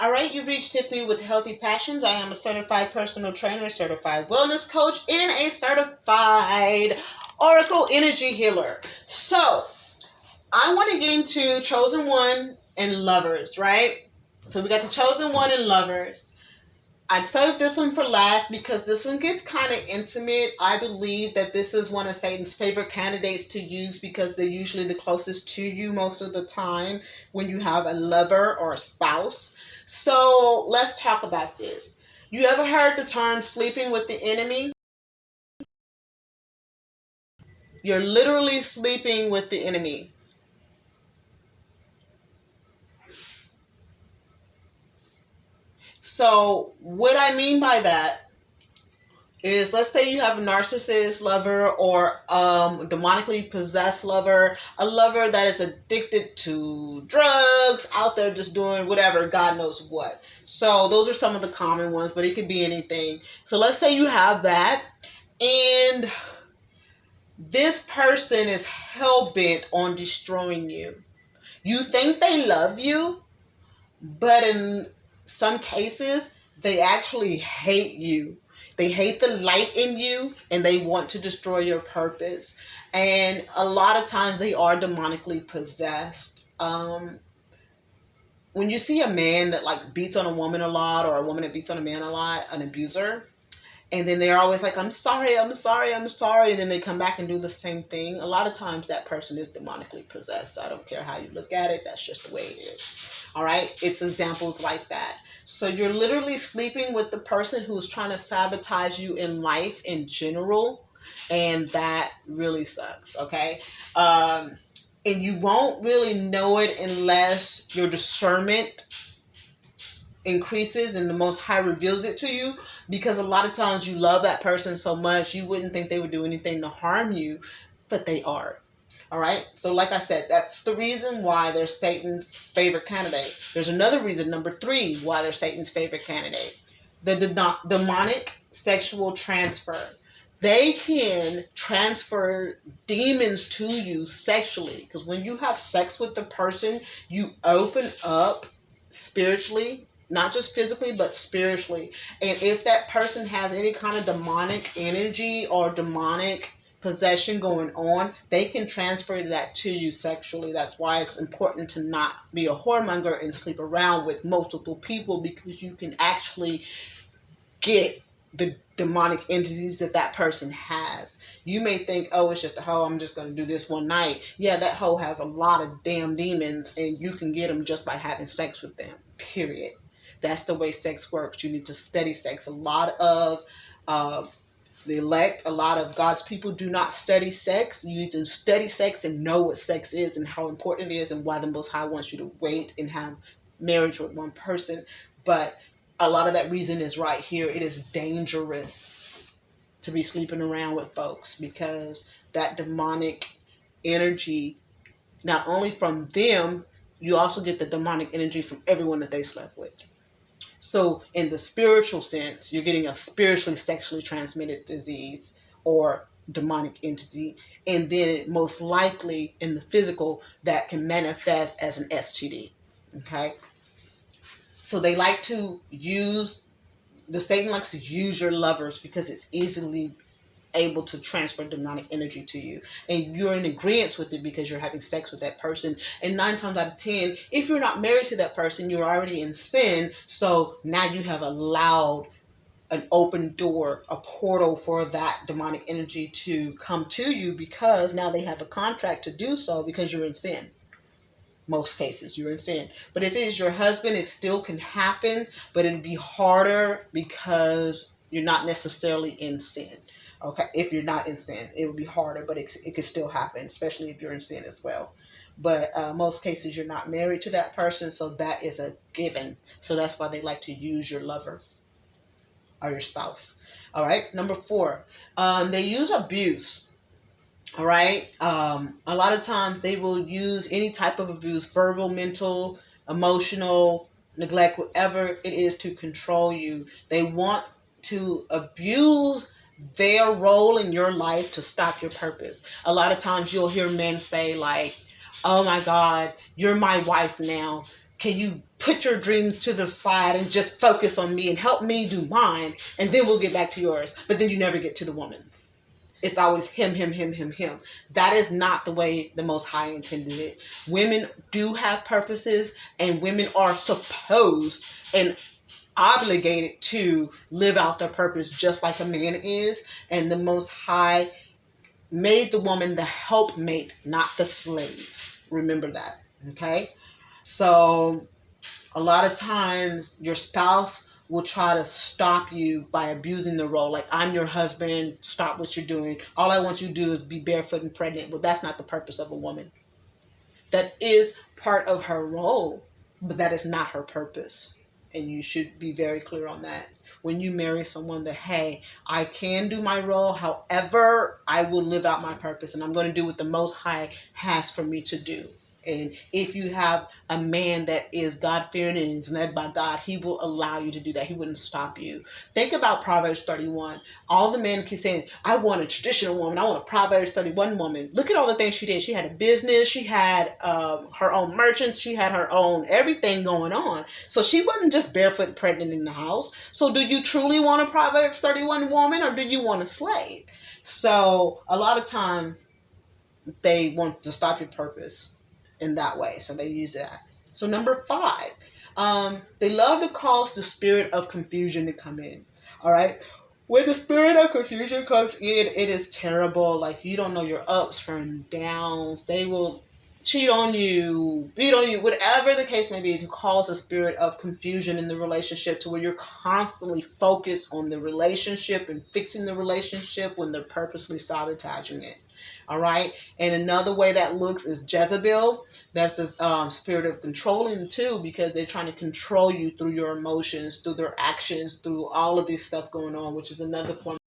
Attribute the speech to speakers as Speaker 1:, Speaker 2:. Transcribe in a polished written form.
Speaker 1: All right, you've reached Tiffany with Healthy Passions. I am a certified personal trainer, certified wellness coach, and a certified Oracle energy healer. So, I want to get into Chosen One and Lovers, right? So, we got the Chosen One and Lovers. I'd save this one for last because this one gets kind of intimate. I believe that this is one of Satan's favorite candidates to use because they're usually the closest to you most of the time when you have a lover or a spouse. So let's talk about this. You ever heard the term sleeping with the enemy? You're literally sleeping with the enemy. So, what I mean by that is, let's say you have a narcissist lover or demonically possessed lover, a lover that is addicted to drugs, out there just doing whatever, God knows what. So those are some of the common ones, but it could be anything. So let's say you have that, and this person is hell-bent on destroying you. You think they love you, but in some cases, they actually hate you. They hate the light in you and they want to destroy your purpose. And a lot of times they are demonically possessed. When you see a man that like beats on a woman a lot, or a woman that beats on a man a lot, an abuser, and then they're always like, I'm sorry, I'm sorry, I'm sorry. And then they come back and do the same thing. A lot of times that person is demonically possessed. So I don't care how you look at it. That's just the way it is. All right. It's examples like that. So you're literally sleeping with the person who's trying to sabotage you in life in general. And that really sucks. Okay. And you won't really know it unless your discernment increases and the Most High reveals it to you, because a lot of times you love that person so much you wouldn't think they would do anything to harm you, but they are. All right. So like I said, that's the reason why they're Satan's favorite candidate. There's another reason, number 3, why they're Satan's favorite candidate: the demonic sexual transfer. They can transfer demons to you sexually, because when you have sex with the person, you open up spiritually, not just physically but spiritually. And if that person has any kind of demonic energy or demonic possession going on, they can transfer that to you sexually. That's why it's important to not be a whoremonger and sleep around with multiple people, because you can actually get the demonic entities that that person has. You may think, oh, it's just a hoe, I'm just going to do this one night. Yeah, that hoe has a lot of damn demons, and you can get them just by having sex with them, period. That's the way sex works. You need to study sex. A lot of the elect, a lot of God's people do not study sex. You need to study sex and know what sex is and how important it is, and why the Most High wants you to wait and have marriage with one person. But a lot of that reason is right here. It is dangerous to be sleeping around with folks, because that demonic energy, not only from them, you also get the demonic energy from everyone that they slept with. So in the spiritual sense, you're getting a spiritually sexually transmitted disease or demonic entity. And then most likely in the physical, that can manifest as an STD. Okay. So they like to use, the Satan likes to use your lovers because it's easily able to transfer demonic energy to you, and you're in agreement with it because you're having sex with that person. And 9 times out of 10, if you're not married to that person, you're already in sin. So now you have allowed an open door, a portal for that demonic energy to come to you, because now they have a contract to do so, because you're in sin. Most cases you're in sin. But if it is your husband, it still can happen, but it'd be harder because you're not necessarily in sin. Okay, if you're not in sin, it would be harder, but it could still happen, especially if you're in sin as well. But most cases you're not married to that person, so that is a given. So that's why they like to use your lover or your spouse. All right, number 4, they use abuse. All right. A lot of times they will use any type of abuse: verbal, mental, emotional, neglect, whatever it is, to control you. They want to abuse their role in your life to stop your purpose. A lot of times you'll hear men say like, oh my God, you're my wife now. Can you put your dreams to the side and just focus on me and help me do mine, and then we'll get back to yours. But then you never get to the woman's. It's always him, him, him, him, him. That is not the way the Most High intended it. Women do have purposes, and women are supposed and obligated to live out their purpose just like a man is. And the Most High made the woman the helpmate, not the slave. Remember that, okay? So a lot of times your spouse will try to stop you by abusing the role. Like, I'm your husband, stop what you're doing. All I want you to do is be barefoot and pregnant. Well, that's not the purpose of a woman. That is part of her role, but that is not her purpose. And you should be very clear on that. When you marry someone, that, hey, I can do my role, however, I will live out my purpose, and I'm going to do what the Most High has for me to do. And if you have a man that is God-fearing and is led by God, he will allow you to do that. He wouldn't stop you. Think about Proverbs 31. All the men keep saying, I want a traditional woman. I want a Proverbs 31 woman. Look at all the things she did. She had a business. She had her own merchants. She had her own everything going on. So she wasn't just barefoot pregnant in the house. So do you truly want a Proverbs 31 woman, or do you want a slave? So a lot of times they want to stop your purpose in that way. So they use that. So number 5, they love to cause the spirit of confusion to come in. All right. When the spirit of confusion comes in, it is terrible. Like, you don't know your ups from downs. They will cheat on you, beat on you, whatever the case may be, to cause a spirit of confusion in the relationship, to where you're constantly focused on the relationship and fixing the relationship when they're purposely sabotaging it. All right. And another way that looks is Jezebel. That's this spirit of controlling too, because they're trying to control you through your emotions, through their actions, through all of this stuff going on, which is another form